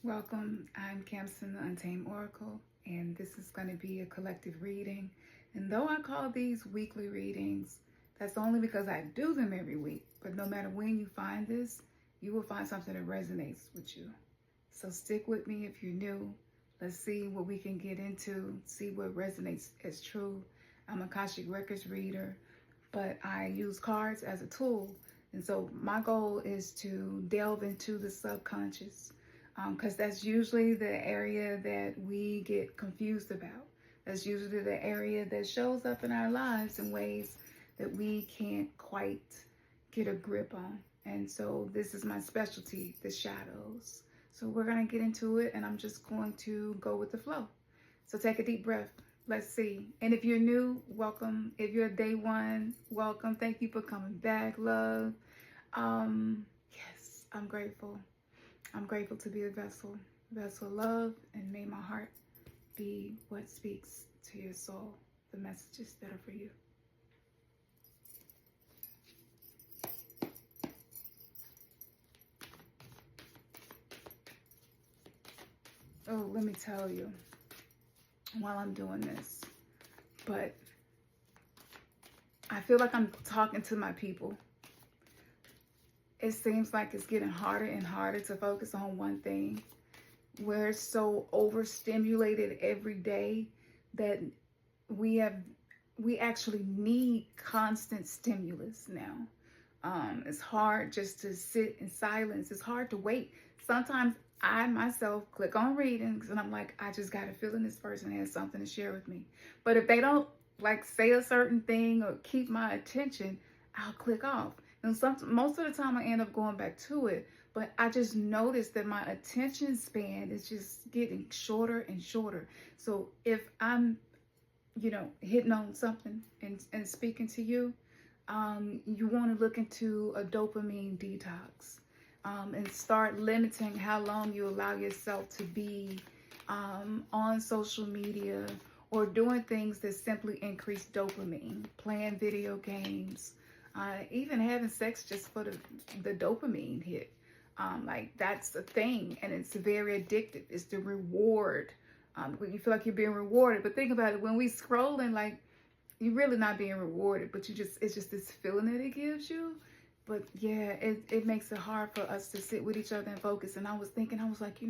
Welcome, I'm Camson, the Untamed Oracle, and this is going to be a collective reading. And though I call these weekly readings, that's only because I do them every week. But no matter when you find this, you will find something that resonates with you. So stick with me if you're new. Let's see what we can get into, see what resonates as true. I'm a Akashic Records reader, but I use cards as a tool. And so my goal is to delve into the subconscious, because that's usually the area that we get confused about. That's usually the area that shows up in our lives in ways that we can't quite get a grip on. And so this is my specialty, the shadows. So we're going to get into it, and I'm just going to go with the flow. So take a deep breath. Let's see. And if you're new, welcome. If you're day one, welcome. Thank you for coming back, love. Yes, I'm grateful. I'm grateful to be a vessel of love, and may my heart be what speaks to your soul, the messages that are for you. Oh, let me tell you, while I'm doing this, but I feel like I'm talking to my people. It seems like it's getting harder and harder to focus on one thing. We're so overstimulated every day that we actually need constant stimulus now. It's hard just to sit in silence. It's hard to wait. Sometimes I myself click on readings and I'm like, I just got a feeling this person has something to share with me. But if they don't like say a certain thing or keep my attention, I'll click off. And most of the time I end up going back to it, but I just noticed that my attention span is just getting shorter and shorter. So if I'm, hitting on something and speaking to you, you want to look into a dopamine detox, and start limiting how long you allow yourself to be on social media or doing things that simply increase dopamine, playing video games, even having sex just for the dopamine hit. Like that's a thing, and it's very addictive. It's the reward. When you feel like you're being rewarded. But think about it, when we scrolling, like you're really not being rewarded, but it's just this feeling that it gives you. But yeah, it makes it hard for us to sit with each other and focus. And I was like,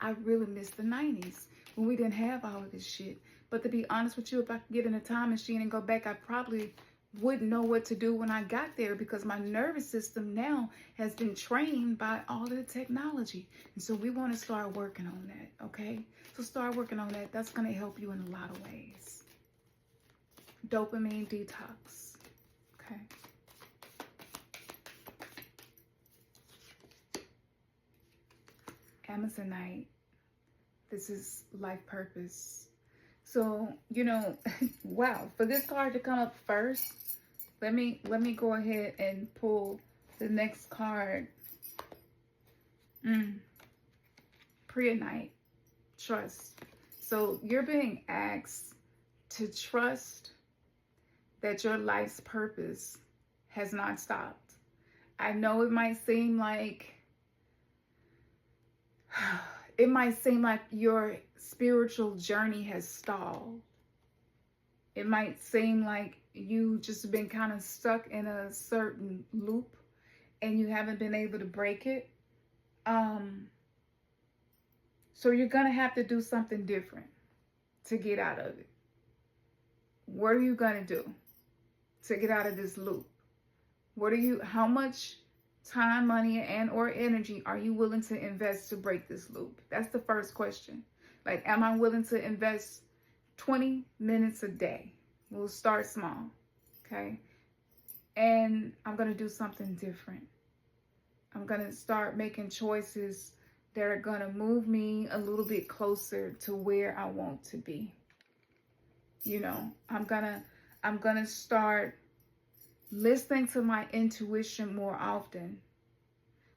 I really miss the 90s when we didn't have all of this shit. But to be honest with you, if I could get in a time machine and go back, I probably wouldn't know what to do when I got there, because my nervous system now has been trained by all of the technology. And so we want to start working on that, okay? So start working on that. That's going to help you in a lot of ways. Dopamine detox, okay? Amazonite, this is life purpose. So, wow, for this card to come up first, let me go ahead and pull the next card. Preonite, trust. So you're being asked to trust that your life's purpose has not stopped. I know it might seem like your spiritual journey has stalled. It might seem like you just been kind of stuck in a certain loop and you haven't been able to break it. So you're going to have to do something different to get out of it. What are you going to do to get out of this loop? How much time, money, and or energy are you willing to invest to break this loop? That's the first question. Like, am I willing to invest 20 minutes a day? We'll start small, okay? And I'm going to do something different. I'm going to start making choices that are going to move me a little bit closer to where I want to be. I'm going to start listening to my intuition more often.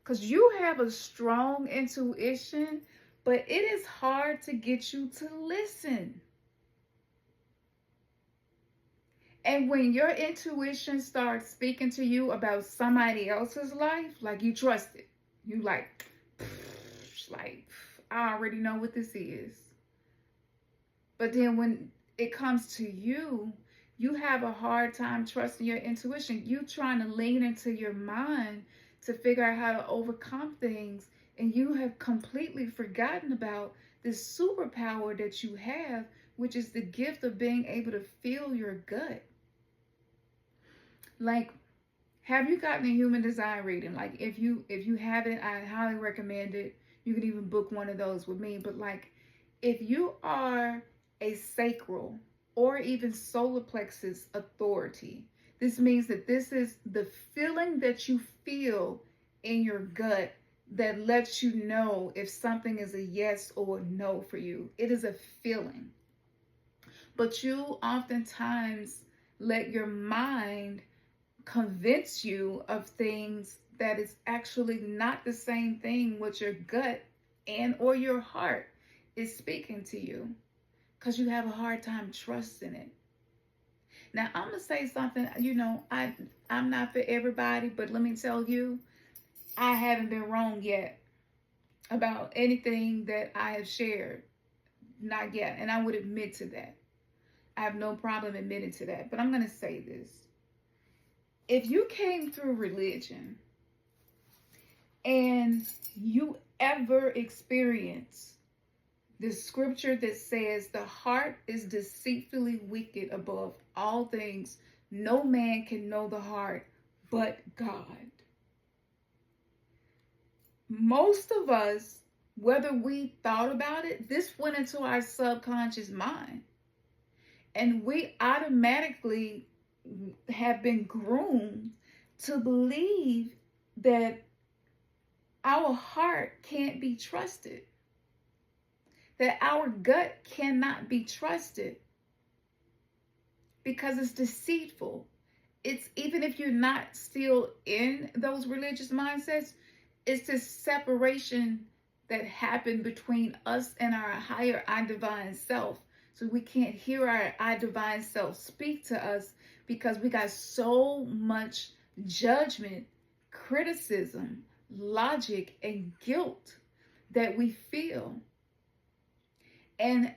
Because you have a strong intuition, but it is hard to get you to listen. And when your intuition starts speaking to you about somebody else's life, like you trust it. You like, I already know what this is. But then when it comes to you, you have a hard time trusting your intuition. You trying to lean into your mind to figure out how to overcome things, and you have completely forgotten about this superpower that you have, which is the gift of being able to feel your gut. Like, have you gotten a human design reading? Like, if you haven't, I highly recommend it. You can even book one of those with me. But like, if you are a sacral or even solar plexus authority, this means that this is the feeling that you feel in your gut that lets you know if something is a yes or a no for you. It is a feeling. But you oftentimes let your mind convince you of things that is actually not the same thing what your gut and or your heart is speaking to you, because you have a hard time trusting it. Now, I'm going to say something, I'm not for everybody, but let me tell you, I haven't been wrong yet about anything that I have shared. Not yet. And I would admit to that. I have no problem admitting to that. But I'm going to say this. If you came through religion and you ever experience the scripture that says the heart is deceitfully wicked above all things, no man can know the heart but God. Most of us, whether we thought about it, this went into our subconscious mind. And we automatically have been groomed to believe that our heart can't be trusted, that our gut cannot be trusted because it's deceitful. It's, even if you're not still in those religious mindsets, it's this separation that happened between us and our higher I divine self. So we can't hear our I divine self speak to us because we got so much judgment, criticism, logic, and guilt that we feel. And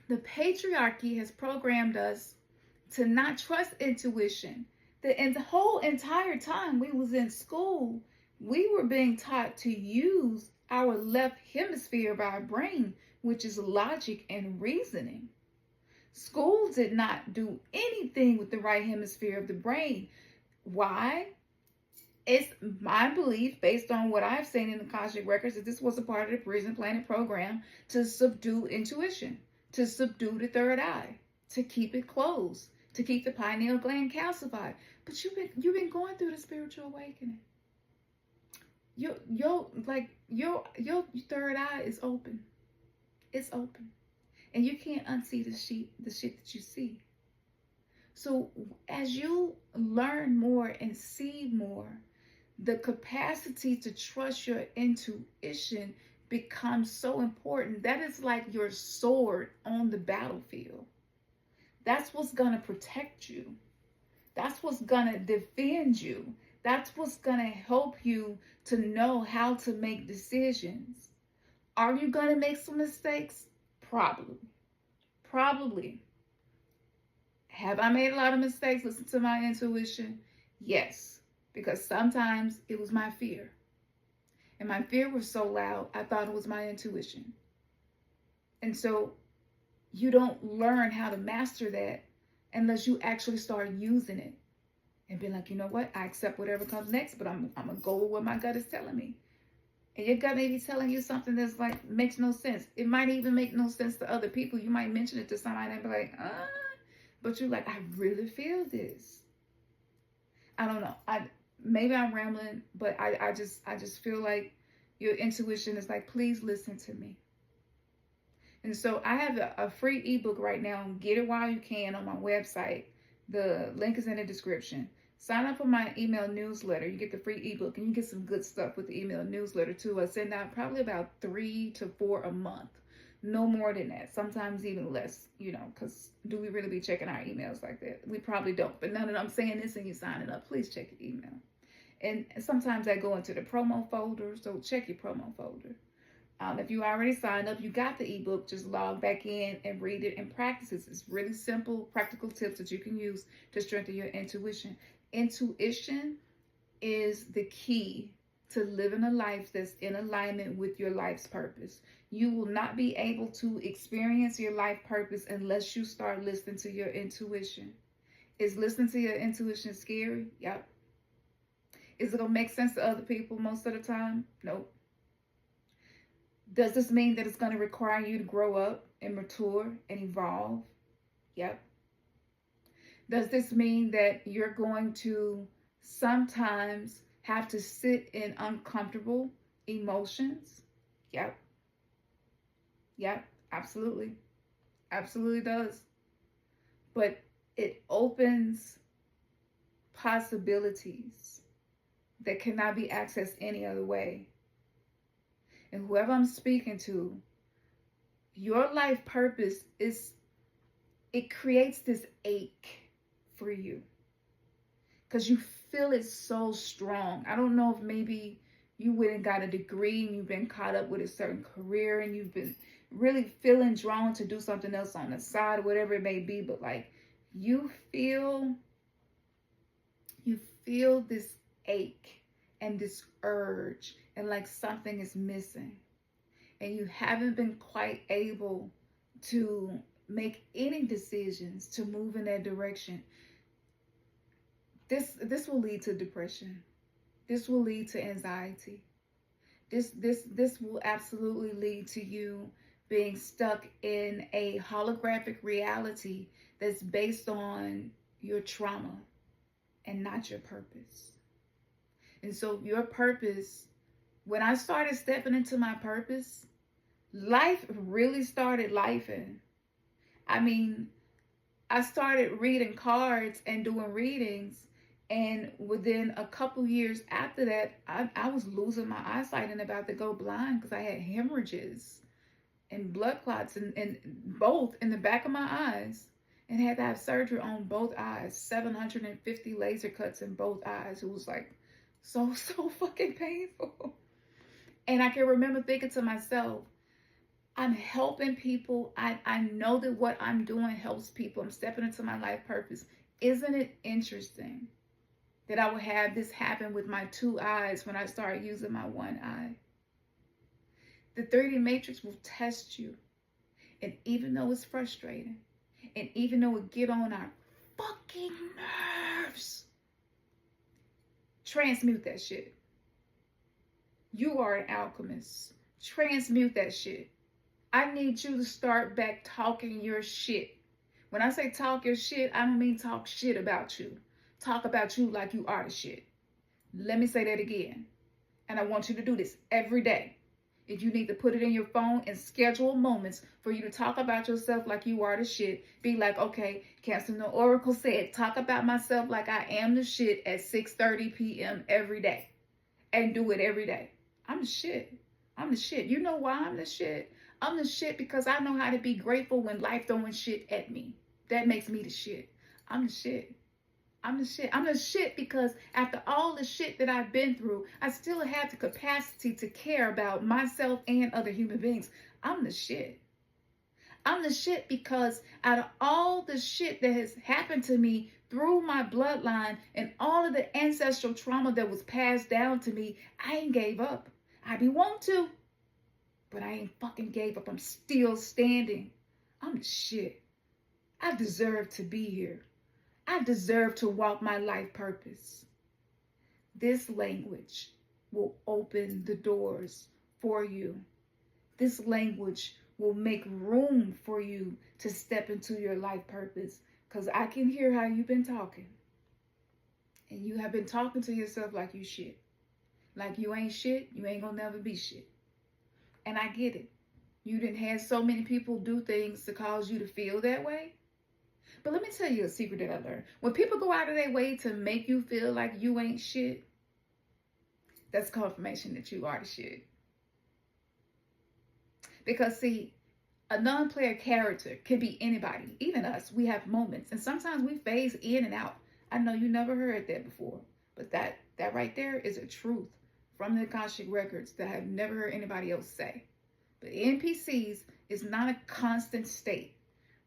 the patriarchy has programmed us to not trust intuition. The whole entire time we was in school, we were being taught to use our left hemisphere of our brain, which is logic and reasoning. School did not do anything with the right hemisphere of the brain. Why? It's my belief, based on what I've seen in the Akashic records, that this was a part of the Prison Planet program to subdue intuition, to subdue the third eye, to keep it closed, to keep the pineal gland calcified. But you've been going through the spiritual awakening. Your third eye is open. It's open. And you can't unsee the shit that you see. So as you learn more and see more, the capacity to trust your intuition becomes so important. That is like your sword on the battlefield. That's what's going to protect you. That's what's going to defend you. That's what's going to help you to know how to make decisions. Are you going to make some mistakes? Probably. Probably. Have I made a lot of mistakes? Listen to my intuition? Yes. Because sometimes it was my fear. And my fear was so loud, I thought it was my intuition. And so you don't learn how to master that unless you actually start using it. And be like, you know what? I accept whatever comes next, but I'm going to go with what my gut is telling me. And your gut may be telling you something that's like, makes no sense. It might even make no sense to other people. You might mention it to somebody and be like, but you're like, I really feel this. I don't know. Maybe I'm rambling, but I just feel like your intuition is like, please listen to me. And so I have a free ebook right now. Get it while you can on my website. The link is in the description. Sign up for my email newsletter. You get the free ebook, and you get some good stuff with the email newsletter too. I send out probably about 3 to 4 a month. No more than that. Sometimes even less, because do we really be checking our emails like that? We probably don't. But now that I'm saying this and you're signing up, please check your email. And sometimes I go into the promo folder, so check your promo folder. If you already signed up, you got the ebook, just log back in and read it and practice it. It's really simple, practical tips that you can use to strengthen your intuition. Intuition is the key to living a life that's in alignment with your life's purpose. You will not be able to experience your life purpose unless you start listening to your intuition. Is listening to your intuition scary? Yep. Is it going to make sense to other people most of the time? Nope. Does this mean that it's going to require you to grow up and mature and evolve? Yep. Does this mean that you're going to sometimes have to sit in uncomfortable emotions? Yep. Yep, absolutely. Absolutely does. But it opens possibilities that cannot be accessed any other way. And whoever I'm speaking to, your life purpose it creates this ache for you. Because you feel it so strong. I don't know if maybe you went and got a degree and you've been caught up with a certain career and you've been really feeling drawn to do something else on the side, whatever it may be, but like you feel this ache and this urge and like something is missing and you haven't been quite able to make any decisions to move in that direction. This will lead to depression. This will lead to anxiety. This will absolutely lead to you being stuck in a holographic reality that's based on your trauma and not your purpose. And so your purpose, when I started stepping into my purpose, life really started lifing. I mean, I started reading cards and doing readings, and within a couple years after that, I was losing my eyesight and about to go blind because I had hemorrhages and blood clots and both in the back of my eyes, and had to have surgery on both eyes, 750 laser cuts in both eyes. It was like so fucking painful. And I can remember thinking to myself, I'm helping people. I know that what I'm doing helps people. I'm stepping into my life purpose. Isn't it interesting that I would have this happen with my two eyes when I started using my one eye? The 3D matrix will test you. And even though it's frustrating, and even though it get on our fucking nerves, transmute that shit. You are an alchemist. Transmute that shit. I need you to start back talking your shit. When I say talk your shit, I don't mean talk shit about you. Talk about you like you are the shit. Let me say that again. And I want you to do this every day. If you need to put it in your phone and schedule moments for you to talk about yourself like you are the shit, be like, okay, Cancer No Oracle said, talk about myself like I am the shit at 6:30 p.m. every day. And do it every day. I'm the shit. I'm the shit. You know why I'm the shit? I'm the shit because I know how to be grateful when life throwing shit at me. That makes me the shit. I'm the shit. I'm the shit. I'm the shit because after all the shit that I've been through, I still have the capacity to care about myself and other human beings. I'm the shit. I'm the shit because out of all the shit that has happened to me through my bloodline and all of the ancestral trauma that was passed down to me, I ain't gave up. I be want to, but I ain't fucking gave up. I'm still standing. I'm the shit. I deserve to be here. I deserve to walk my life purpose. This language will open the doors for you. This language will make room for you to step into your life purpose. Because I can hear how you've been talking. And you have been talking to yourself like you shit. Like you ain't shit, you ain't gonna never be shit. And I get it. You didn't have so many people do things to cause you to feel that way. But let me tell you a secret that I learned. When people go out of their way to make you feel like you ain't shit, that's confirmation that you are the shit. Because see, a non-player character can be anybody, even us. We have moments, and sometimes we phase in and out. I know you never heard that before, but that right there is a truth from the Akashic records that I've never heard anybody else say. But NPCs is not a constant state.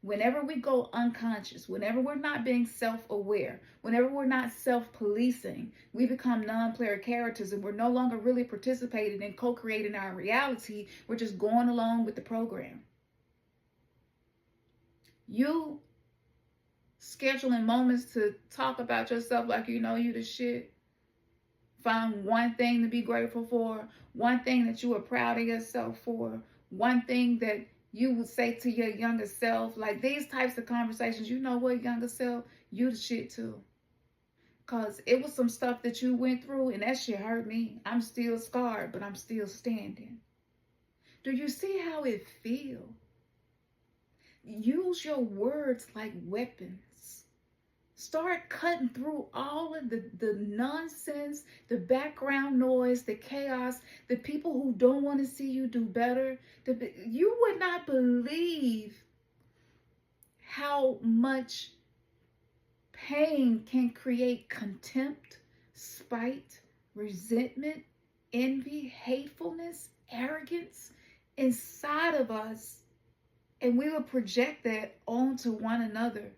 Whenever we go unconscious, whenever we're not being self-aware, whenever we're not self-policing, we become non-player characters and we're no longer really participating in co-creating our reality. We're just going along with the program. You scheduling moments to talk about yourself like you know you the shit. Find one thing to be grateful for, one thing that you are proud of yourself for, one thing that you would say to your younger self. Like these types of conversations, you know what, younger self, you the shit too. Because it was some stuff that you went through and that shit hurt me. I'm still scarred, but I'm still standing. Do you see how it feels? Use your words like weapons. Start cutting through all of the nonsense, the background noise, the chaos, the people who don't want to see you do better. You would not believe how much pain can create contempt, spite, resentment, envy, hatefulness, arrogance inside of us. And we will project that onto one another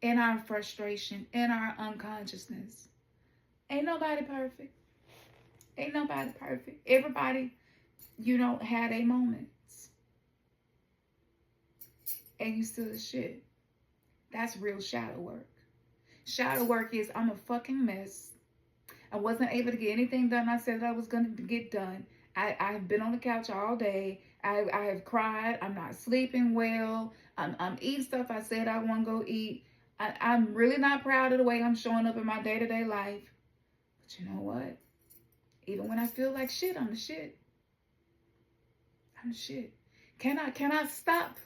in our frustration, in our unconsciousness. Ain't nobody perfect. Ain't nobody perfect. Everybody, had their moments. And you still the shit. That's real shadow work. Shadow work is I'm a fucking mess. I wasn't able to get anything done I said that I was going to get done. I've been on the couch all day. I have cried. I'm not sleeping well. I'm eating stuff I said I want to go eat. I'm really not proud of the way I'm showing up in my day-to-day life. But you know what? Even when I feel like shit, I'm the shit. I'm the shit. Can I stop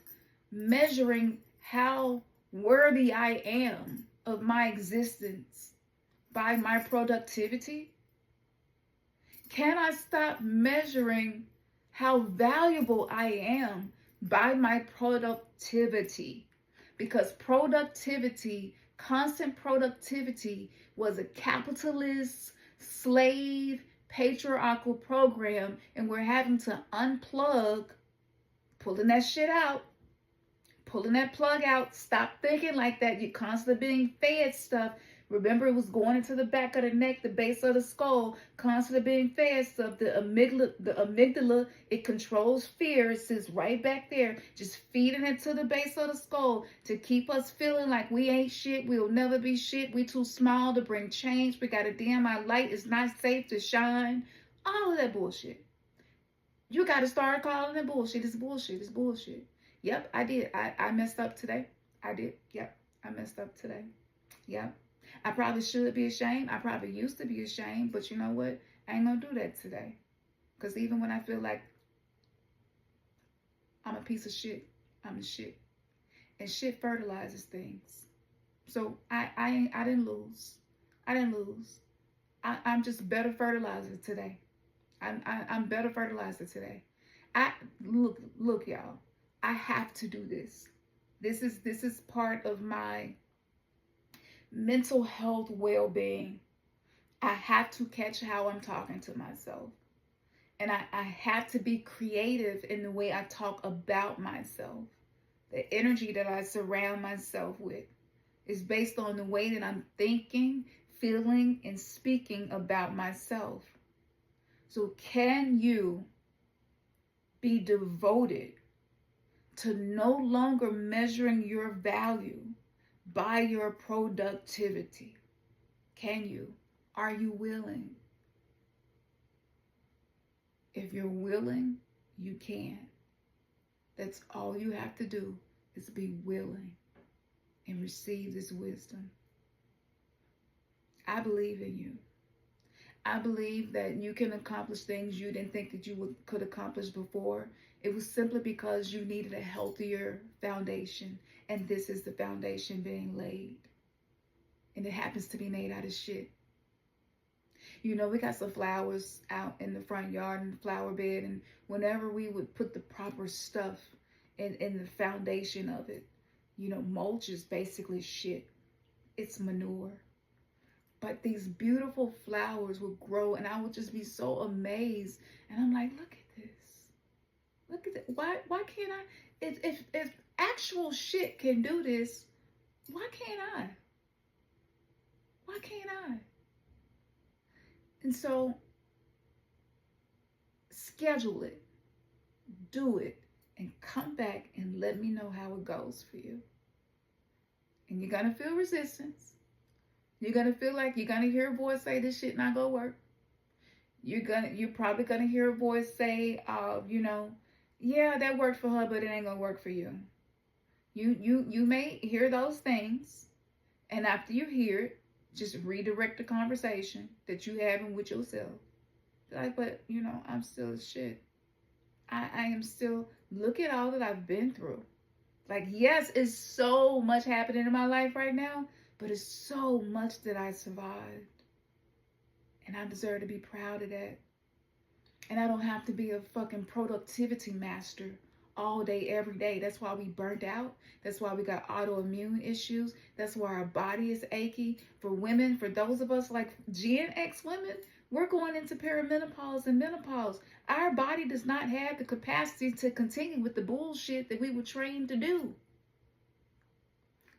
measuring how worthy I am of my existence by my productivity? Can I stop measuring how valuable I am by my productivity? Because productivity, constant productivity, was a capitalist, slave, patriarchal program, and we're having to unplug, pulling that shit out, pulling that plug out. Stop thinking like that. You're constantly being fed stuff. Remember, it was going into the back of the neck, the base of the skull, constantly being fed stuff. The amygdala, it controls fear. It sits right back there, just feeding it to the base of the skull to keep us feeling like we ain't shit. We'll never be shit. We too small to bring change. We got to dim our light. It's not safe to shine. All of that bullshit. You got to start calling it bullshit. It's bullshit. It's bullshit. Yep, I did. I messed up today. I did. Yep, I messed up today. Yep. I probably should be ashamed. I probably used to be ashamed, but you know what? I ain't gonna do that today. Because even when I feel like I'm a piece of shit, I'm a shit. And shit fertilizes things. So I didn't lose. I didn't lose. I'm just better fertilizer today. I'm better fertilizer today. Look, y'all. I have to do this. This is part of my mental health well-being. I have to catch how I'm talking to myself. And I have to be creative in the way I talk about myself. The energy that I surround myself with is based on the way that I'm thinking, feeling, and speaking about myself. So can you be devoted to no longer measuring your value by your productivity? Can you? Are you willing? If you're willing, you can. That's all you have to do, is be willing and receive this wisdom. I believe in you. I believe that you can accomplish things you didn't think that you could accomplish before. It was simply because you needed a healthier foundation. And this is the foundation being laid. And it happens to be made out of shit. We got some flowers out in the front yard and the flower bed. And whenever we would put the proper stuff in the foundation of it, mulch is basically shit. It's manure. But these beautiful flowers would grow and I would just be so amazed. And I'm like, look at look at that. Why can't I? If actual shit can do this, why can't I? Why can't I? And so, schedule it, do it, and come back and let me know how it goes for you. And you're gonna feel resistance. You're gonna feel like you're gonna hear a voice say this shit not gonna work. You're probably gonna hear a voice say, yeah, that worked for her, but it ain't gonna work for you. You may hear those things, and after you hear it, just redirect the conversation that you having with yourself. Like, but I'm still shit. I am still, look at all that I've been through. Like, yes, it's so much happening in my life right now, but it's so much that I survived. And I deserve to be proud of that. And I don't have to be a fucking productivity master all day, every day. That's why we burnt out. That's why we got autoimmune issues. That's why our body is achy. For women, for those of us like Gen X women, we're going into perimenopause and menopause. Our body does not have the capacity to continue with the bullshit that we were trained to do.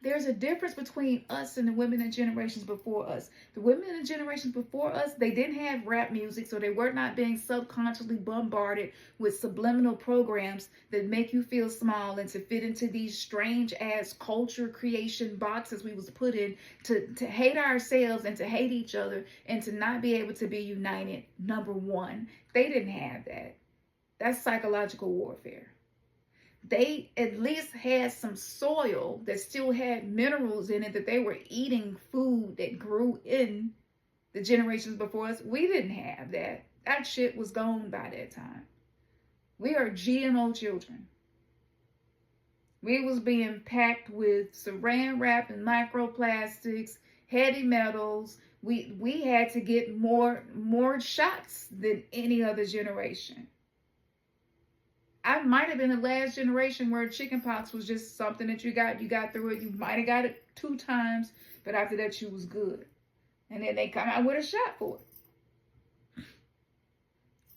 There's a difference between us and the women and generations before us. The women and generations before us, they didn't have rap music, so they were not being subconsciously bombarded with subliminal programs that make you feel small and to fit into these strange ass culture creation boxes we was put in to hate ourselves and to hate each other and to not be able to be united. Number one, they didn't have that. That's psychological warfare. They at least had some soil that still had minerals in it, that they were eating food that grew in the generations before us. We didn't have that. That shit was gone by that time. We are GMO children. We was being packed with saran wrap and microplastics, heavy metals. We had to get more shots than any other generation. I might have been the last generation where chickenpox was just something that you got through it. You might have got it 2 times, but after that you was good. And then they come out with a shot for it.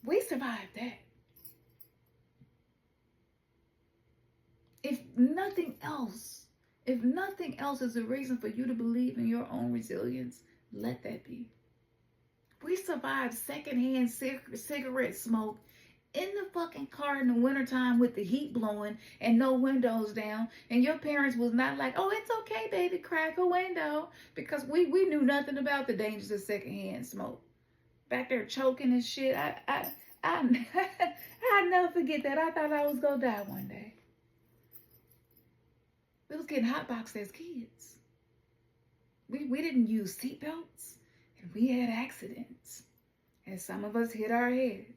We survived that. If nothing else is a reason for you to believe in your own resilience, let that be. We survived secondhand cigarette smoke in the fucking car in the wintertime with the heat blowing and no windows down, and your parents was not like, oh, it's okay, baby, crack a window, because we knew nothing about the dangers of secondhand smoke. Back there choking and shit. I'll never forget that. I thought I was gonna die one day. We was getting hotboxed as kids. We didn't use seatbelts, and we had accidents, and some of us hit our heads.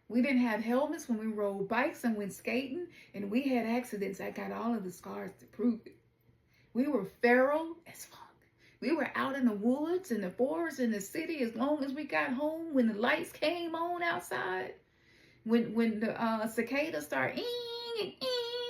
We didn't have helmets when we rode bikes and went skating, and we had accidents. I got all of the scars to prove it. We were feral as fuck. We were out in the woods, in the forest, in the city as long as we got home. When the lights came on outside, when the cicadas start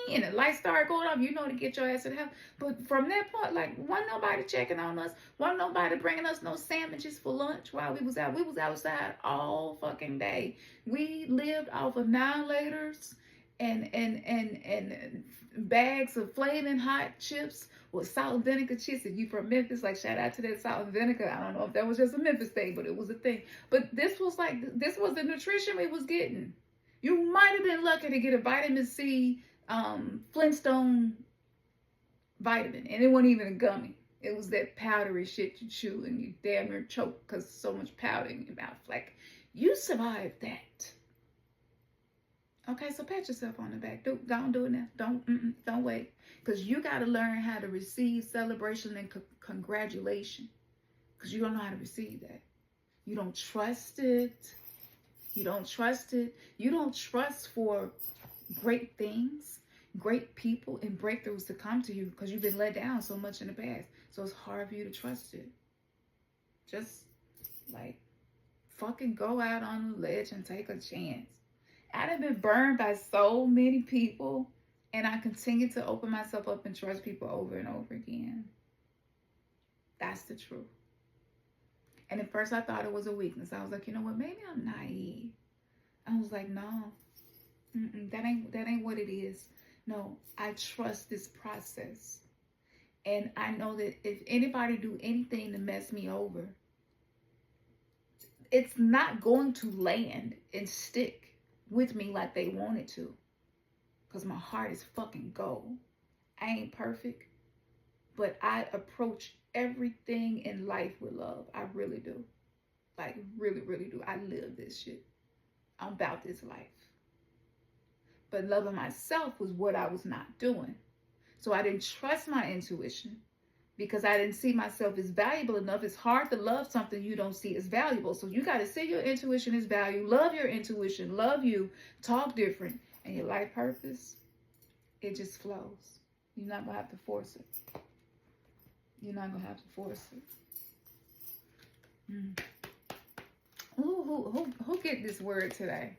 and the lights started going off, to get your ass to the house. But from that point, like, wasn't nobody checking on us. Wasn't nobody bringing us no sandwiches for lunch while we was out. We was outside all fucking day. We lived off annihilators and bags of flaming hot chips with salt and vinegar chips. If you from Memphis, like, shout out to that salt and vinegar. I don't know if that was just a Memphis thing, but it was a thing. But this was the nutrition we was getting. You might have been lucky to get a vitamin C Flintstone vitamin, and it wasn't even a gummy. It was that powdery shit you chew and you damn near choke because so much powder in your mouth. Like, you survived that. Okay, so pat yourself on the back. Don't do it now. Don't wait, because you got to learn how to receive celebration and congratulation, because you don't know how to receive that. You don't trust it. You don't trust it. You don't trust for great things, great people, and breakthroughs to come to you because you've been let down so much in the past. So it's hard for you to trust it. Just like fucking go out on the ledge and take a chance. I've been burned by so many people, and I continue to open myself up and trust people over and over again. That's the truth. And at first I thought it was a weakness. I was like, you know what? Maybe I'm naive. I was like, no, That ain't what it is. No, I trust this process. And I know that if anybody do anything to mess me over, it's not going to land and stick with me like they want it to. Because my heart is fucking gold. I ain't perfect, but I approach everything in life with love. I really do. Like, really, really do. I live this shit. I'm about this life. But loving myself was what I was not doing. So I didn't trust my intuition because I didn't see myself as valuable enough. It's hard to love something you don't see as valuable. So you got to see your intuition as value. Love your intuition. Love you. Talk different. And your life purpose, it just flows. You're not going to have to force it. You're not going to have to force it. Who get this word today?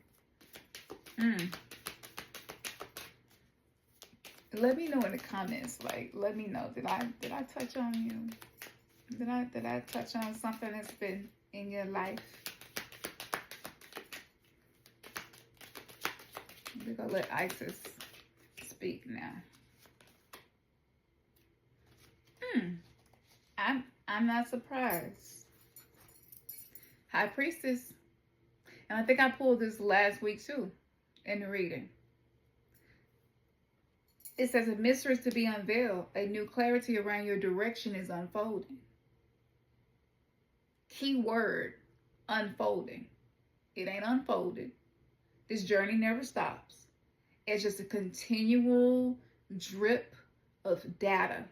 Let me know in the comments. Like, let me know. Did I touch on you? Did I touch on something that's been in your life? We're gonna let Isis speak now. I'm not surprised. High Priestess. And I think I pulled this last week too in the reading. It says, a mystery is to be unveiled. A new clarity around your direction is unfolding. Key word, unfolding. It ain't unfolded. This journey never stops. It's just a continual drip of data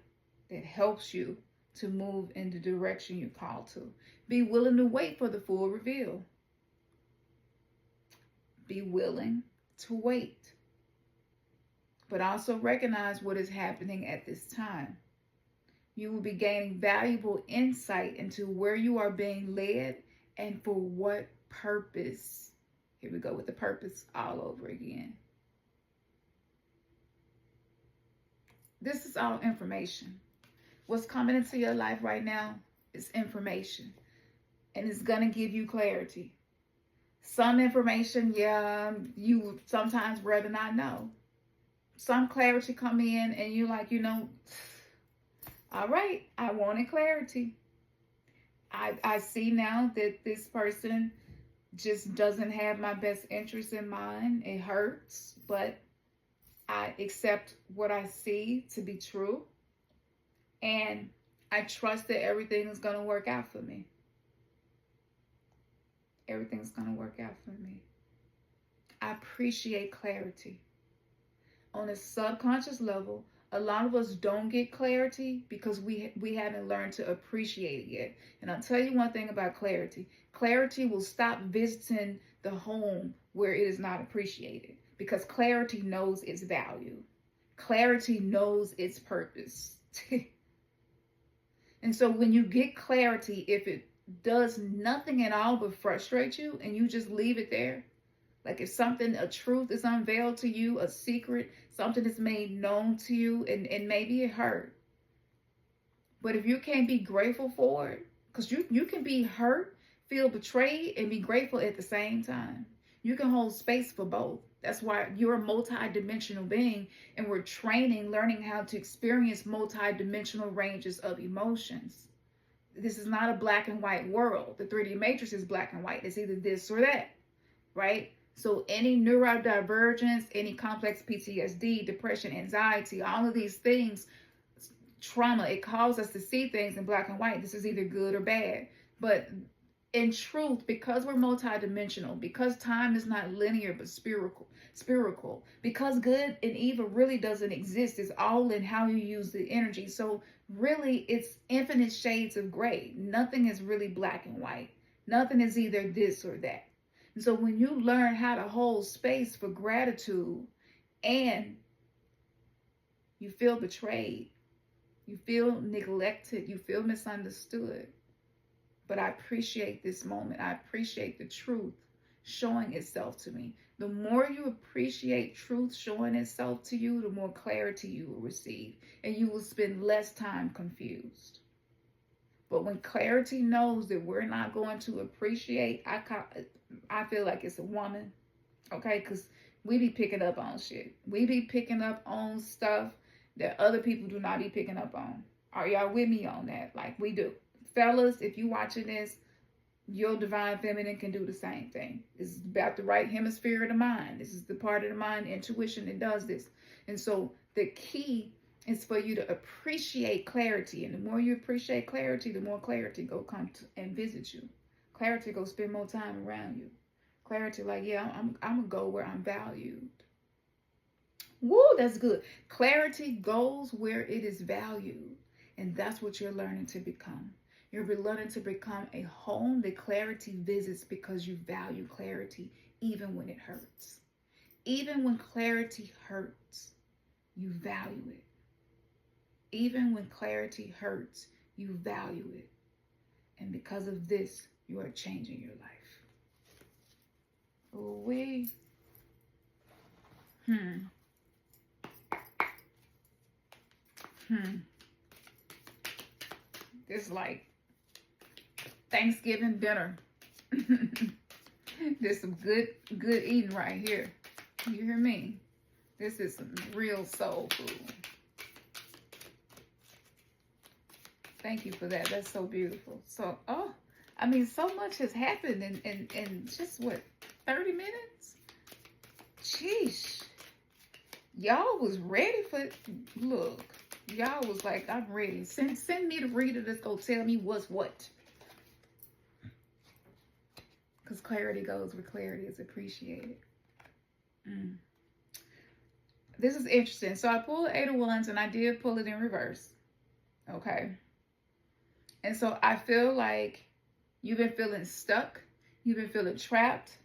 that helps you to move in the direction you're called to. Be willing to wait for the full reveal. Be willing to wait. But also recognize what is happening at this time. You will be gaining valuable insight into where you are being led and for what purpose. Here we go with the purpose all over again. This is all information. What's coming into your life right now is information. And it's going to give you clarity. Some information, you would sometimes rather not know. Some clarity come in and you're like, all right, I wanted clarity. I see now that this person just doesn't have my best interest in mind. It hurts, but I accept what I see to be true. And I trust that everything is going to work out for me. Everything's going to work out for me. I appreciate clarity. On a subconscious level, a lot of us don't get clarity because we haven't learned to appreciate it yet. And I'll tell you one thing about clarity. Clarity will stop visiting the home where it is not appreciated because clarity knows its value. Clarity knows its purpose. And so when you get clarity, if it does nothing at all but frustrate you and you just leave it there, like if something, a truth is unveiled to you, a secret, something is made known to you, and maybe it hurt. But if you can't be grateful for it, because you can be hurt, feel betrayed, and be grateful at the same time. You can hold space for both. That's why you're a multi-dimensional being, and we're learning how to experience multi-dimensional ranges of emotions. This is not a black and white world. The 3D matrix is black and white. It's either this or that, right? So any neurodivergence, any complex PTSD, depression, anxiety, all of these things, trauma, it calls us to see things in black and white. This is either good or bad. But in truth, because we're multidimensional, because time is not linear but spherical, because good and evil really doesn't exist, it's all in how you use the energy. So really, it's infinite shades of gray. Nothing is really black and white. Nothing is either this or that. And so when you learn how to hold space for gratitude and you feel betrayed, you feel neglected, you feel misunderstood. But I appreciate this moment. I appreciate the truth showing itself to me. The more you appreciate truth showing itself to you, the more clarity you will receive. And you will spend less time confused. But when clarity knows that we're not going to appreciate, I feel like it's a woman, okay? Because We be picking up on shit. We be picking up on stuff that other people do not be picking up on. Are y'all with me on that? Like we do. Fellas, if you watching this, your divine feminine can do the same thing. This is about the right hemisphere of the mind. This is the part of the mind, intuition, that does this. And so the key is for you to appreciate clarity. And the more you appreciate clarity, the more clarity go come to and visit you. Clarity go spend more time around you. Clarity like, yeah, I'm going to go where I'm valued. Woo, that's good. Clarity goes where it is valued. And that's what you're learning to become. You're learning to become a home that clarity visits because you value clarity even when it hurts. Even when clarity hurts, you value it. Even when clarity hurts, you value it. And because of this, you are changing your life. We. This like Thanksgiving dinner. This some good eating right here. You hear me? This is some real soul food. Thank you for that. That's so beautiful. So, I mean, so much has happened in just what, 30 minutes? Sheesh. Y'all was ready for, look, y'all was like, I'm ready. Send me the reader that's going to tell me what's what. Because clarity goes where clarity is appreciated. This is interesting. So I pulled the 8 of Wands and I did pull it in reverse. Okay. And so I feel like you've been feeling stuck. You've been feeling trapped.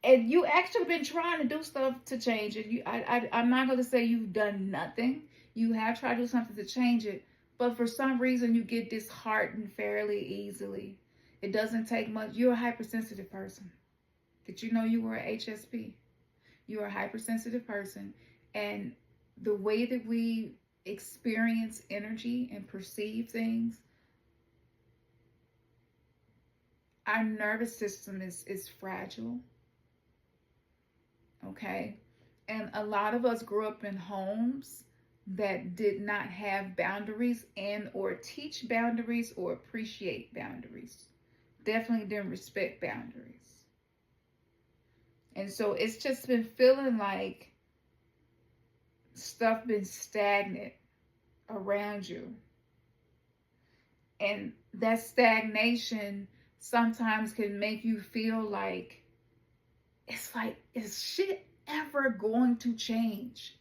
And you actually been trying to do stuff to change it. I'm not going to say you've done nothing. You have tried to do something to change it. But for some reason, you get disheartened fairly easily. It doesn't take much. You're a hypersensitive person. Did you know you were an HSP? You're a hypersensitive person. And the way that we experience energy and perceive things, our nervous system is fragile. Okay? And a lot of us grew up in homes that did not have boundaries and or teach boundaries or appreciate boundaries. Definitely didn't respect boundaries. And so it's just been feeling like stuff been stagnant around you. And that stagnation sometimes can make you feel like, is shit ever going to change?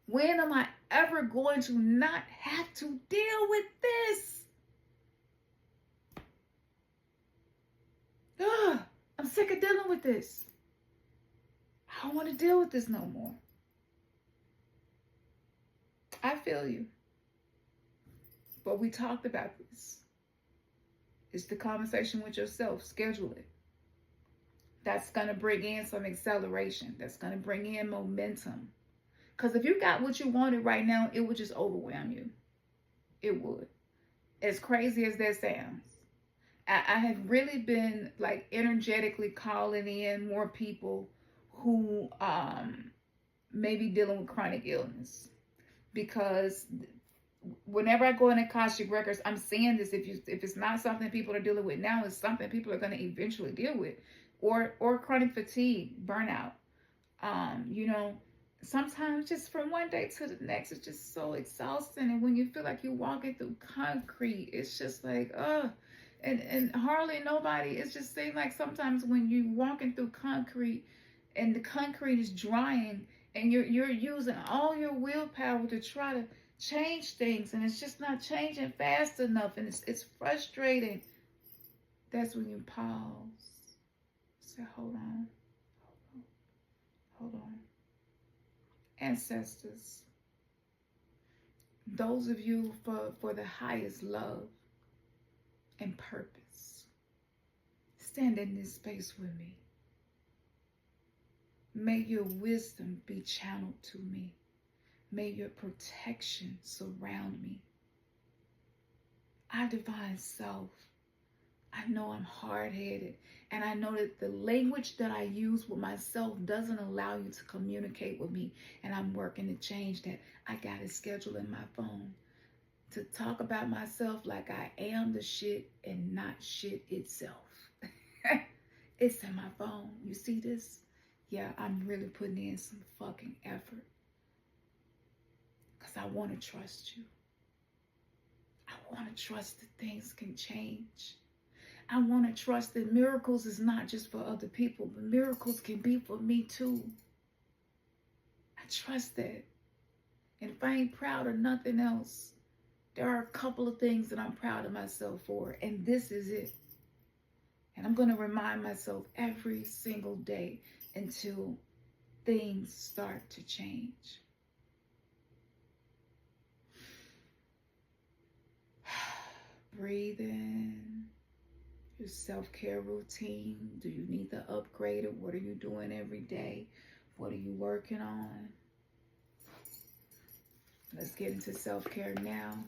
When am I ever going to not have to deal with this? Ugh, I'm sick of dealing with this. I don't want to deal with this no more. I feel you. But we talked about this. It's the conversation with yourself. Schedule it. That's going to bring in some acceleration. That's going to bring in momentum. Because if you got what you wanted right now, it would just overwhelm you. It would. As crazy as that sounds. I have really been like energetically calling in more people who may be dealing with chronic illness. Because whenever I go in Akashic Records, I'm seeing this. If it's not something people are dealing with now, it's something people are going to eventually deal with. Or chronic fatigue, burnout. You know, sometimes just from one day to the next, it's just so exhausting. And when you feel like you're walking through concrete, it's just like, and hardly nobody. It's just seems like sometimes when you're walking through concrete and the concrete is drying and you're using all your willpower to try to change things and it's just not changing fast enough and it's frustrating. That's when you pause. Say, hold on. Ancestors, those of you for the highest love and purpose, stand in this space with me. May your wisdom be channeled to me. May your protection surround me. Our divine self, I know I'm hard-headed. And I know that the language that I use with myself doesn't allow you to communicate with me. And I'm working to change that. I got it scheduled in my phone to talk about myself like I am the shit and not shit itself. It's in my phone. You see this? Yeah, I'm really putting in some fucking effort. Because I want to trust you. I want to trust that things can change. I want to trust that miracles is not just for other people, but miracles can be for me too. I trust that. And if I ain't proud of nothing else, there are a couple of things that I'm proud of myself for, and this is it. And I'm going to remind myself every single day until things start to change. Breathe in. Your self-care routine. Do you need to upgrade it? What are you doing every day? What are you working on? Let's get into self-care now.